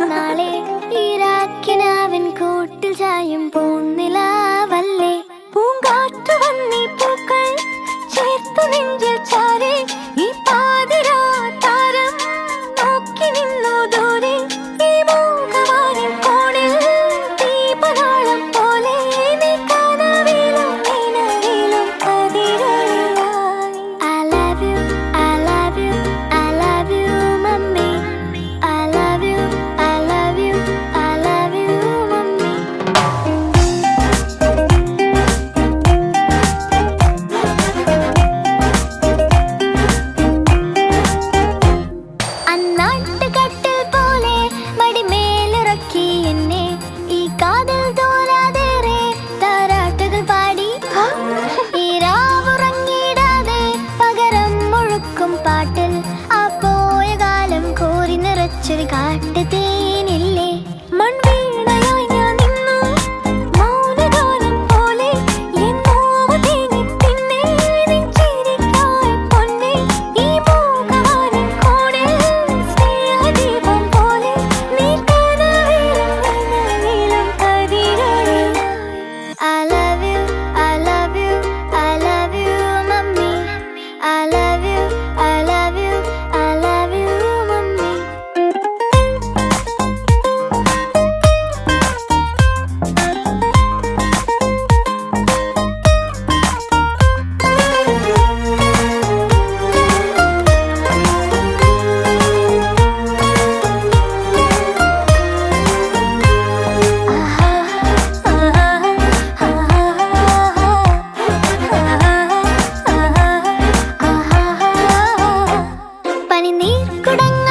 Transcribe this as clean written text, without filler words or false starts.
നാളെ ഈരാക്കിനാവിൻ കൂട്ടിൽ ചായും പൂന്നിലാവല്ലേ പൂങ്കാറ്റു വന്നീ പൂക്കൾ ചേർത്തു നെഞ്ചിൽ ചാരെ ഈ പാതിരാ താരം നോക്കി നിന്നു ദൂരെ ഈ മൂകവാനിൻ കോണിൽ ദീപനാളം പോലെ നീ കനവിലും നിലവിലും കതിരൊളിയായി I love you, I love you, I love you, mummy. I love you, I love you, I love you, mummy. അന്നാട്ടുകട്ടിൽ പോലെ മടിമേലിറക്കി എന്നെ ഈ കാതിൽ തോരാതേറെ താരാട്ടുകൾ പാടി ഈ രാവുറങ്ങിടാതെ പകരം മുഴുക്കും പാട്ടിൽ ആ പോയ കാലം കോരി നിറച്ചൊരു കാട്ടുതേനില്ലേ മൺവീണയായി ഞാൻ നിന്നു മൗനഗാനം പോലെ എൻ നോവ് തേങ്ങി പിന്നെ നിൻ ചിരിക്കായി പൊന്നെ ഈ മൂകവാനിൻ കോണിൽ സ്നേഹദീപം പോലെ നീ കനവിലും നിലവിലും കതിരൊളിയായി I love you, I love you, I love you, mummy. I love you, I love you, I love you, mummy. പനിനീർ കുടങ്ങൾ